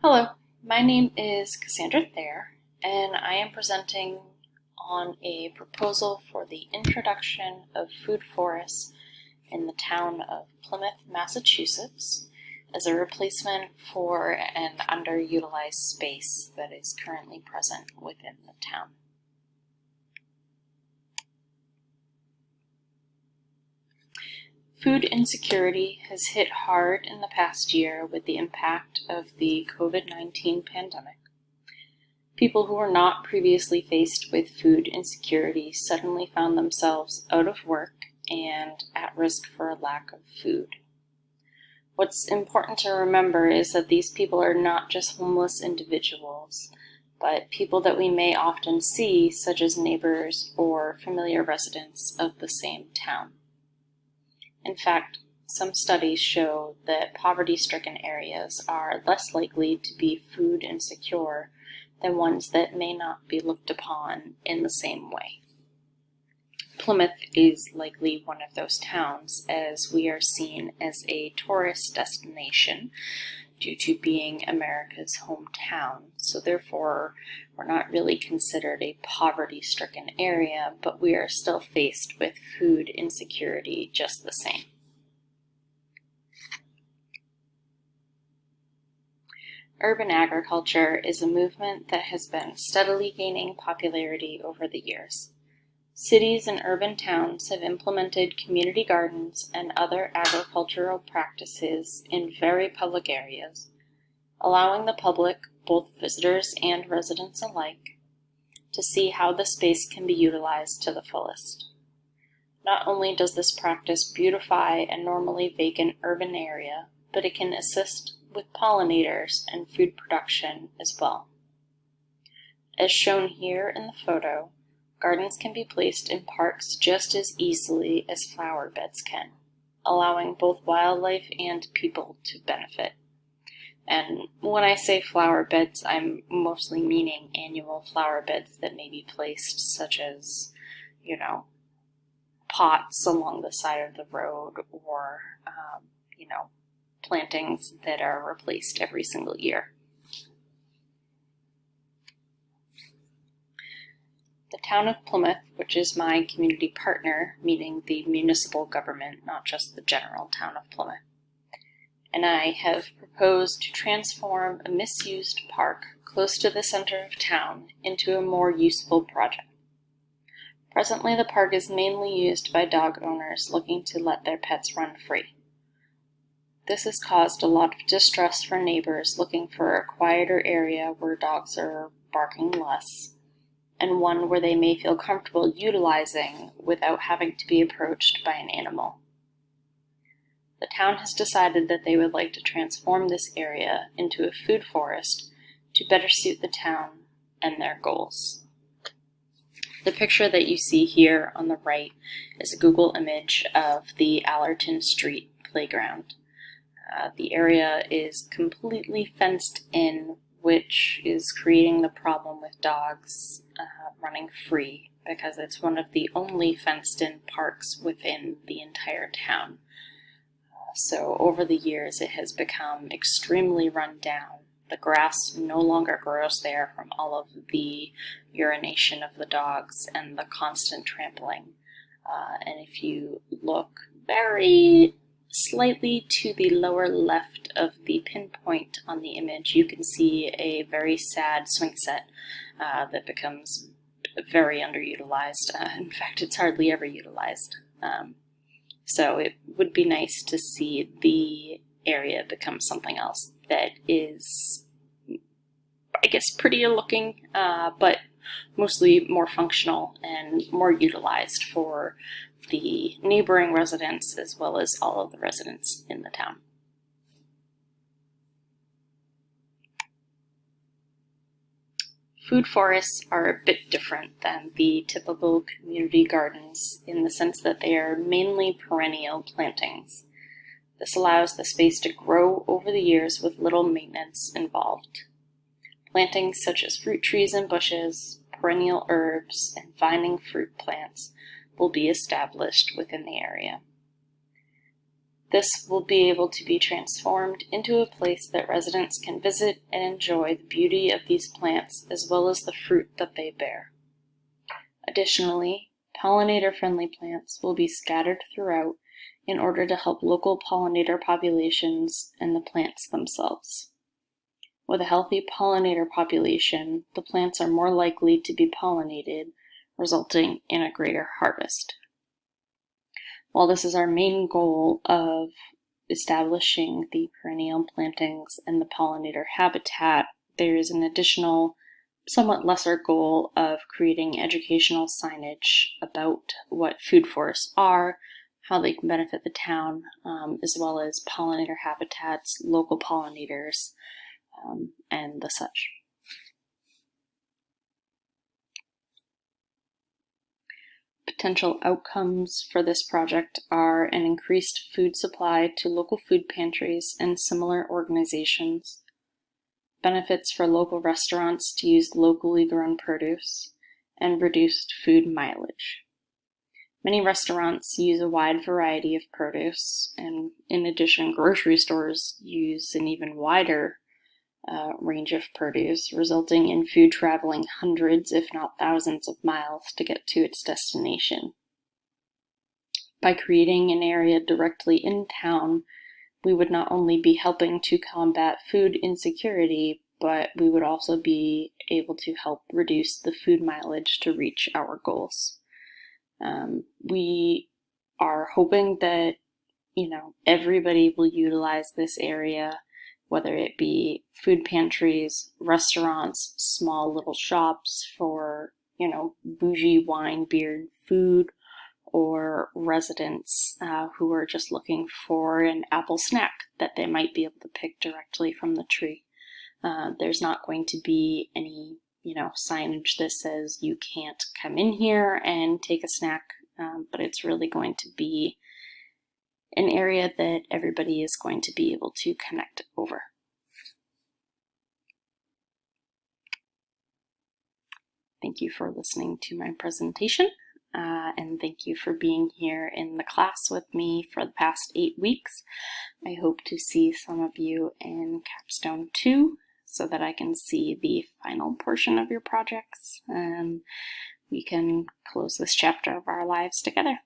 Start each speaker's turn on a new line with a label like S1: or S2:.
S1: Hello, my name is Cassandra Thayer, and I am presenting on a proposal for the introduction of food forests in the town of Plymouth, Massachusetts, as a replacement for an underutilized space that is currently present within the town. Food insecurity has hit hard in the past year with the impact of the COVID-19 pandemic. People who were not previously faced with food insecurity suddenly found themselves out of work and at risk for a lack of food. What's important to remember is that these people are not just homeless individuals, but people that we may often see, such as neighbors or familiar residents of the same town. In fact, some studies show that poverty-stricken areas are less likely to be food insecure than ones that may not be looked upon in the same way. Plymouth is likely one of those towns, as we are seen as a tourist destination due to being America's hometown. So therefore, we're not really considered a poverty-stricken area, but we are still faced with food insecurity just the same. Urban agriculture is a movement that has been steadily gaining popularity over the years. Cities and urban towns have implemented community gardens and other agricultural practices in very public areas, allowing the public, both visitors and residents alike, to see how the space can be utilized to the fullest. Not only does this practice beautify a normally vacant urban area, but it can assist with pollinators and food production as well. As shown here in the photo, gardens can be placed in parks just as easily as flower beds can, allowing both wildlife and people to benefit. And when I say flower beds, I'm mostly meaning annual flower beds that may be placed, such as, pots along the side of the road or, plantings that are replaced every single year. The town of Plymouth, which is my community partner, meaning the municipal government, not just the general town of Plymouth, and I have proposed to transform a misused park close to the center of town into a more useful project. Presently, the park is mainly used by dog owners looking to let their pets run free. This has caused a lot of distress for neighbors looking for a quieter area where dogs are barking less, and one where they may feel comfortable utilizing without having to be approached by an animal. The town has decided that they would like to transform this area into a food forest to better suit the town and their goals. The picture that you see here on the right is a Google image of the Allerton Street playground. The area is completely fenced in, which is creating the problem with dogs running free because it's one of the only fenced-in parks within the entire town. So over the years, it has become extremely run down. The grass no longer grows there from all of the urination of the dogs and the constant trampling. And if you look very slightly to the lower left of the pinpoint on the image, you can see a very sad swing set that becomes very underutilized. In fact, it's hardly ever utilized. So it would be nice to see the area become something else that is, I guess, prettier looking, but mostly more functional and more utilized for the neighboring residents as well as all of the residents in the town. Food forests are a bit different than the typical community gardens in the sense that they are mainly perennial plantings. This allows the space to grow over the years with little maintenance involved. Plantings such as fruit trees and bushes, perennial herbs, and vining fruit plants will be established within the area. This will be able to be transformed into a place that residents can visit and enjoy the beauty of these plants as well as the fruit that they bear. Additionally, pollinator-friendly plants will be scattered throughout in order to help local pollinator populations and the plants themselves. With a healthy pollinator population, the plants are more likely to be pollinated, resulting in a greater harvest. While this is our main goal of establishing the perennial plantings and the pollinator habitat, there is an additional, somewhat lesser goal of creating educational signage about what food forests are, how they can benefit the town, as well as pollinator habitats, local pollinators, and the such. Potential outcomes for this project are an increased food supply to local food pantries and similar organizations, benefits for local restaurants to use locally grown produce, and reduced food mileage. Many restaurants use a wide variety of produce, and in addition, grocery stores use an even wider range of produce, resulting in food traveling hundreds, if not thousands, of miles to get to its destination. By creating an area directly in town, we would not only be helping to combat food insecurity, but we would also be able to help reduce the food mileage to reach our goals. We are hoping that, everybody will utilize this area, whether it be food pantries, restaurants, small little shops for, bougie wine, beer, food, or residents who are just looking for an apple snack that they might be able to pick directly from the tree. There's not going to be any, signage that says you can't come in here and take a snack, but it's really going to be an area that everybody is going to be able to connect over. Thank you for listening to my presentation, and thank you for being here in the class with me for the past 8 weeks. I hope to see some of you in Capstone 2 so that I can see the final portion of your projects and we can close this chapter of our lives together.